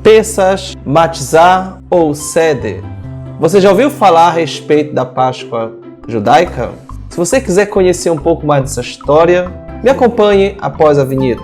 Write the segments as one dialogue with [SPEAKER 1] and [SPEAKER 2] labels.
[SPEAKER 1] Pessach, Matzah ou Seder. Você já ouviu falar a respeito da Páscoa judaica? Se você quiser conhecer um pouco mais dessa história, me acompanhe após a vinheta.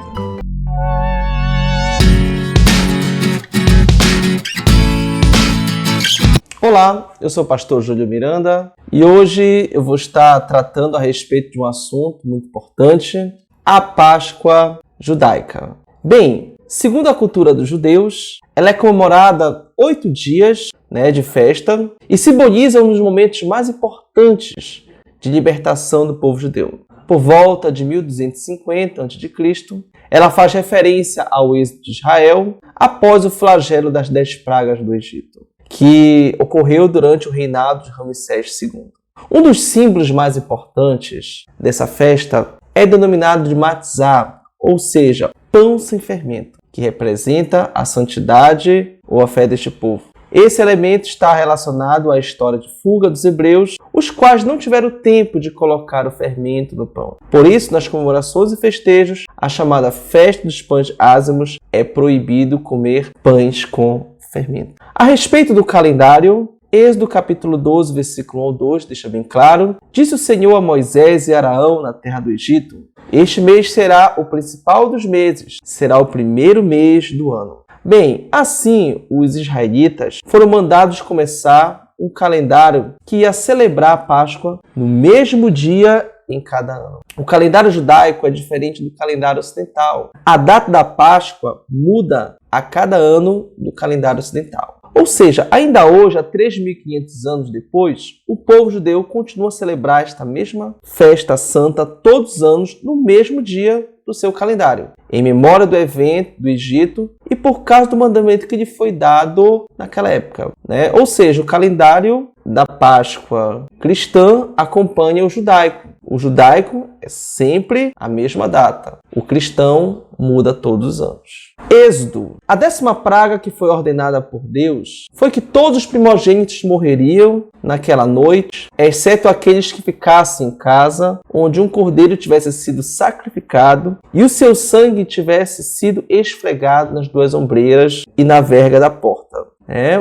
[SPEAKER 1] Olá, eu sou o pastor Júlio Miranda e hoje eu vou estar tratando a respeito de um assunto muito importante, a Páscoa judaica. Bem, segundo a cultura dos judeus, ela é comemorada 8 dias de festa e simboliza um dos momentos mais importantes de libertação do povo judeu. Por volta de 1250 a.C., ela faz referência ao êxodo de Israel após o flagelo das 10 pragas do Egito, que ocorreu durante o reinado de Ramsés II. Um dos símbolos mais importantes dessa festa é denominado de Matzah, ou seja, pão sem fermento, que representa a santidade ou a fé deste povo. Esse elemento está relacionado à história de fuga dos hebreus, os quais não tiveram tempo de colocar o fermento no pão. Por isso, nas comemorações e festejos, a chamada Festa dos Pães Ázimos, é proibido comer pães com fermento. A respeito do calendário, Êxodo capítulo 12, versículo 1 ao 2, deixa bem claro: disse o Senhor a Moisés e Araão na terra do Egito: este mês será o principal dos meses, será o primeiro mês do ano. Bem, assim os israelitas foram mandados começar um calendário que ia celebrar a Páscoa no mesmo dia em cada ano. O calendário judaico é diferente do calendário ocidental. A data da Páscoa muda a cada ano do calendário ocidental. Ou seja, ainda hoje, há 3.500 anos depois, o povo judeu continua a celebrar esta mesma festa santa todos os anos no mesmo dia do seu calendário, em memória do evento do Egito e por causa do mandamento que lhe foi dado naquela época. Ou seja, o calendário da Páscoa cristã acompanha o judaico. O judaico é sempre a mesma data. O cristão muda todos os anos. Êxodo. A 10ª praga que foi ordenada por Deus foi que todos os primogênitos morreriam naquela noite, exceto aqueles que ficassem em casa onde um cordeiro tivesse sido sacrificado e o seu sangue tivesse sido esfregado nas 2 ombreiras e na verga da porta.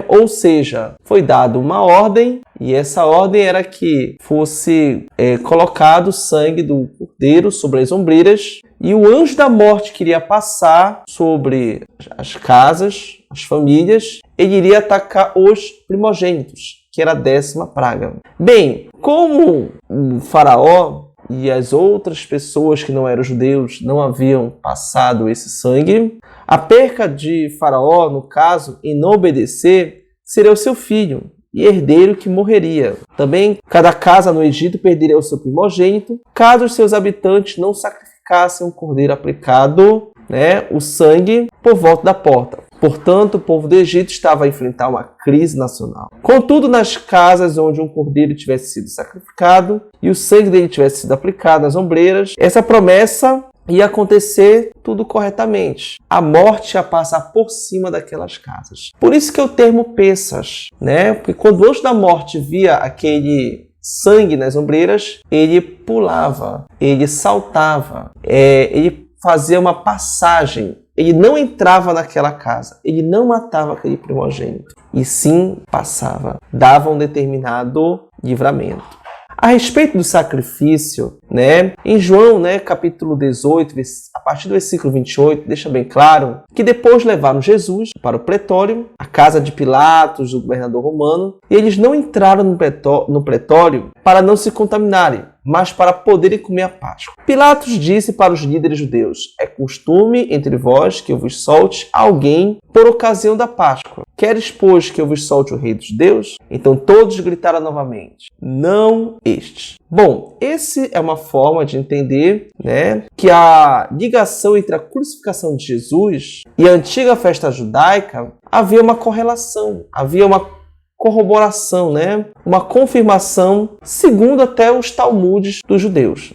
[SPEAKER 1] Ou seja, foi dada uma ordem e essa ordem era que fosse colocado o sangue do cordeiro sobre as ombreiras e o anjo da morte que iria passar sobre as casas, as famílias, ele iria atacar os primogênitos, que era a 10ª praga. Bem, como o faraó e as outras pessoas que não eram judeus não haviam passado esse sangue, a perca de Faraó, no caso, em não obedecer, seria o seu filho e herdeiro que morreria. Também, cada casa no Egito perderia o seu primogênito, caso os seus habitantes não sacrificassem um cordeiro aplicado, o sangue, por volta da porta. Portanto, o povo do Egito estava a enfrentar uma crise nacional. Contudo, nas casas onde um cordeiro tivesse sido sacrificado e o sangue dele tivesse sido aplicado nas ombreiras, essa promessa ia acontecer tudo corretamente. A morte ia passar por cima daquelas casas. Por isso que é o termo Pessach, Porque quando o anjo da morte via aquele sangue nas ombreiras, ele pulava, ele saltava, ele fazia uma passagem. Ele não entrava naquela casa, ele não matava aquele primogênito, e sim passava, dava um determinado livramento. A respeito do sacrifício, em João, capítulo 18, a partir do versículo 28, deixa bem claro que depois levaram Jesus para o pretório, a casa de Pilatos, o governador romano, e eles não entraram no pretório para não se contaminarem, mas para poderem comer a Páscoa. Pilatos disse para os líderes judeus: é costume entre vós que eu vos solte alguém por ocasião da Páscoa. Queres, pois, que eu vos solte o rei dos judeus? Então todos gritaram novamente: não estes. Bom, essa é uma forma de entender que a ligação entre a crucificação de Jesus e a antiga festa judaica havia uma correlação, havia uma corroboração, uma confirmação, segundo até os Talmudes dos judeus.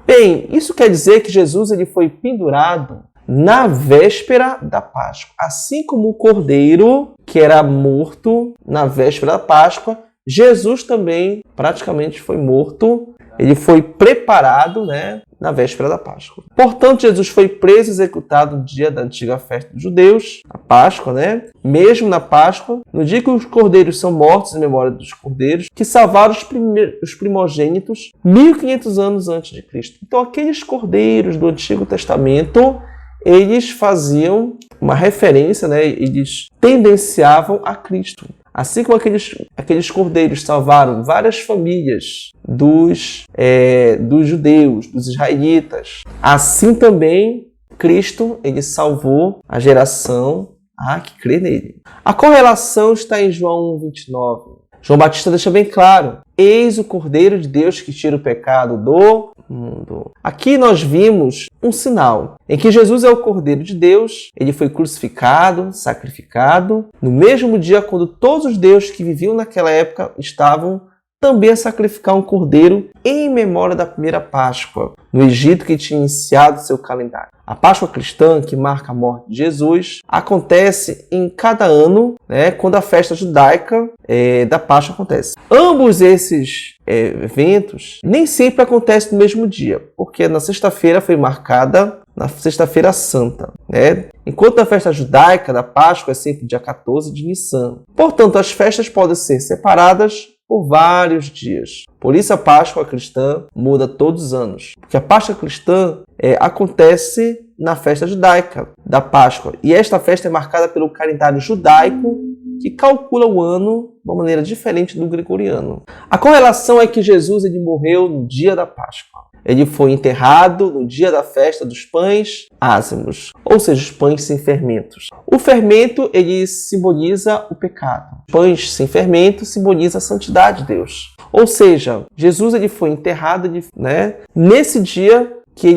[SPEAKER 1] Bem, isso quer dizer que Jesus ele foi pendurado na véspera da Páscoa. Assim como o cordeiro que era morto na véspera da Páscoa, Jesus também praticamente foi morto ele foi preparado, né, na véspera da Páscoa. Portanto, Jesus foi preso e executado no dia da antiga festa dos judeus, a Páscoa, né? Mesmo na Páscoa, no dia que os cordeiros são mortos em memória dos cordeiros que salvaram os primogênitos 1500 anos antes de Cristo. Então, aqueles cordeiros do Antigo Testamento, eles faziam uma referência, né? Eles tendenciavam a Cristo. Assim como aqueles cordeiros salvaram várias famílias dos judeus, dos israelitas, assim também Cristo ele salvou a geração que crê nele. A correlação está em João 1:29. João Batista deixa bem claro: eis o Cordeiro de Deus que tira o pecado do mundo. Aqui nós vimos um sinal em que Jesus é o Cordeiro de Deus, ele foi crucificado, sacrificado, no mesmo dia quando todos os deuses que viviam naquela época estavam também a sacrificar um cordeiro em memória da primeira Páscoa, no Egito que tinha iniciado seu calendário. A Páscoa cristã, que marca a morte de Jesus, acontece em cada ano, né, quando a festa judaica da Páscoa acontece. Ambos esses eventos nem sempre acontecem no mesmo dia, porque na sexta-feira foi marcada na Sexta-feira Santa, né? Enquanto a festa judaica da Páscoa é sempre dia 14 de Nissan. Portanto, as festas podem ser separadas por vários dias. Por isso a Páscoa cristã muda todos os anos. Porque a Páscoa cristã acontece na festa judaica da Páscoa. E esta festa é marcada pelo calendário judaico, que calcula o ano de uma maneira diferente do gregoriano. A correlação é que Jesus ele morreu no dia da Páscoa. Ele foi enterrado no dia da festa dos pães ázimos, ou seja, os pães sem fermentos. O fermento ele simboliza o pecado. Os pães sem fermento simbolizam a santidade de Deus. Ou seja, Jesus ele foi enterrado, né, nesse dia que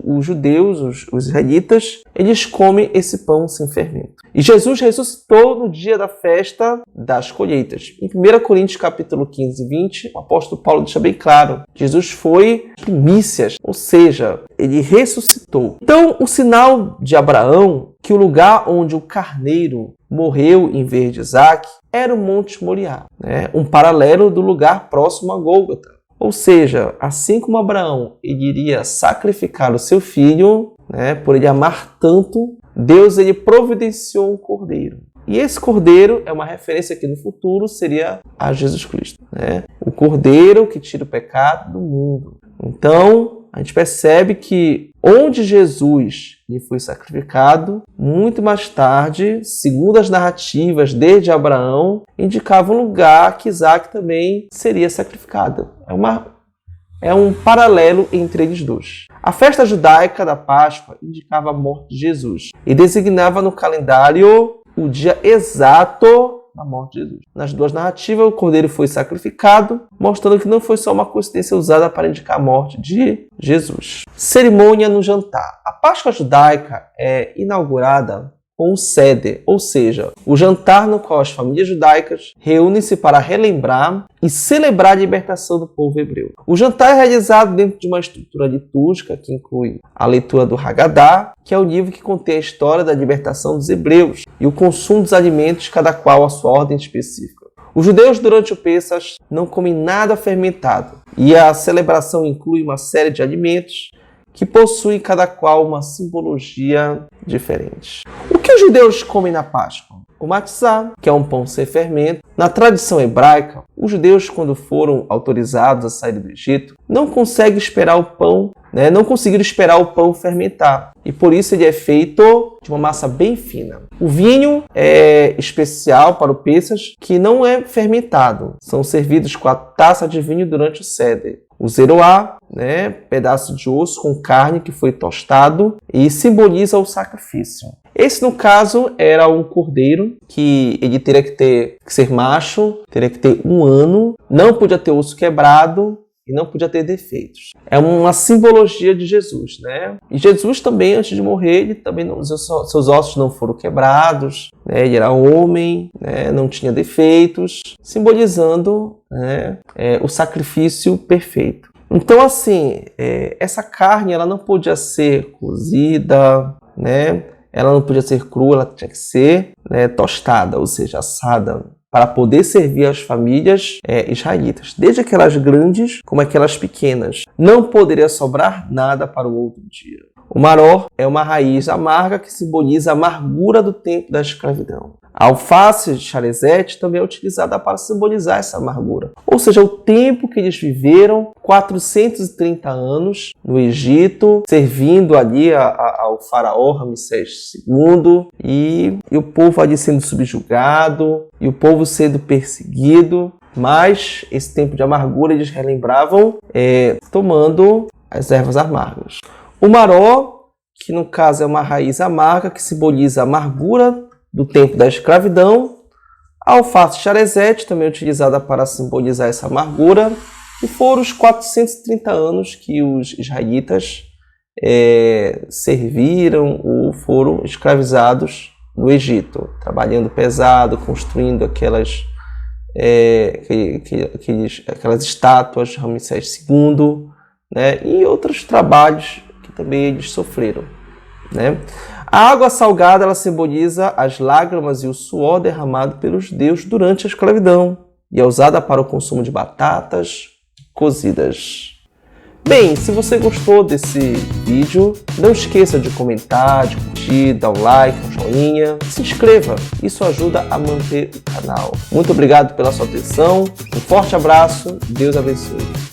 [SPEAKER 1] os judeus, os israelitas, eles comem esse pão sem fermento. E Jesus ressuscitou no dia da festa das colheitas. Em 1 Coríntios capítulo 15 e 20, o apóstolo Paulo deixa bem claro: Jesus foi primícias, ou seja, ele ressuscitou. Então, o sinal de Abraão, que o lugar onde o carneiro morreu em vez de Isaac, era o Monte Moriá, né? Um paralelo do lugar próximo a Gólgota. Ou seja, assim como Abraão ele iria sacrificar o seu filho, né, por ele amar tanto, Deus ele providenciou um cordeiro. E esse cordeiro é uma referência que no futuro seria a Jesus Cristo, né? O cordeiro que tira o pecado do mundo. Então, a gente percebe que onde Jesus lhe foi sacrificado, muito mais tarde, segundo as narrativas desde Abraão, indicava um lugar que Isaac também seria sacrificado. É um paralelo entre eles dois. A festa judaica da Páscoa indicava a morte de Jesus e designava no calendário o dia exato da morte de Jesus. Nas duas narrativas, o cordeiro foi sacrificado, mostrando que não foi só uma coincidência usada para indicar a morte de Jesus. Cerimônia no jantar. A Páscoa judaica é inaugurada com o Seder, ou seja, o jantar no qual as famílias judaicas reúnem-se para relembrar e celebrar a libertação do povo hebreu. O jantar é realizado dentro de uma estrutura litúrgica que inclui a leitura do Haggadah, que é o livro que contém a história da libertação dos hebreus, e o consumo dos alimentos, cada qual a sua ordem específica. Os judeus, durante o Pêssach, não comem nada fermentado, e a celebração inclui uma série de alimentos que possuem cada qual uma simbologia diferente. O que os judeus comem na Páscoa? O matzá, que é um pão sem fermento. Na tradição hebraica, os judeus, quando foram autorizados a sair do Egito, não conseguiram esperar o pão fermentar. E por isso ele é feito de uma massa bem fina. O vinho é especial para o Pêssach, que não é fermentado. São servidos com a taça de vinho durante o Seder. O zeroá, né, pedaço de osso com carne que foi tostado e simboliza o sacrifício. Esse, no caso, era um cordeiro que ele teria que ser macho, teria que ter 1 ano, não podia ter osso quebrado e não podia ter defeitos. É uma simbologia de Jesus, né? E Jesus também, antes de morrer, ele também seus ossos não foram quebrados, né? Ele era homem, né? Não tinha defeitos, simbolizando, né, o sacrifício perfeito. Então, assim, essa carne ela não podia ser cozida, né? Ela não podia ser crua, ela tinha que ser, né, tostada, ou seja, assada. para poder servir as famílias israelitas, desde aquelas grandes como aquelas pequenas. Não poderia sobrar nada para o outro dia. O maror é uma raiz amarga que simboliza a amargura do tempo da escravidão. A alface de charesete também é utilizada para simbolizar essa amargura. Ou seja, o tempo que eles viveram, 430 anos no Egito, servindo ali ao faraó Ramsés II, e o povo ali sendo subjugado, e o povo sendo perseguido. Mas esse tempo de amargura eles relembravam tomando as ervas amargas. O maró, que no caso é uma raiz amarga que simboliza a amargura do tempo da escravidão. A alface charesete, também utilizada para simbolizar essa amargura. E foram os 430 anos que os israelitas serviram ou foram escravizados no Egito, trabalhando pesado, construindo aquelas estátuas de Ramsés II, né, e outros trabalhos que também eles sofreram, né? A água salgada ela simboliza as lágrimas e o suor derramado pelos deuses durante a escravidão e é usada para o consumo de batatas cozidas. Bem, se você gostou desse vídeo, não esqueça de comentar, de curtir, dar um like, um joinha, se inscreva, isso ajuda a manter o canal. Muito obrigado pela sua atenção, um forte abraço, Deus abençoe.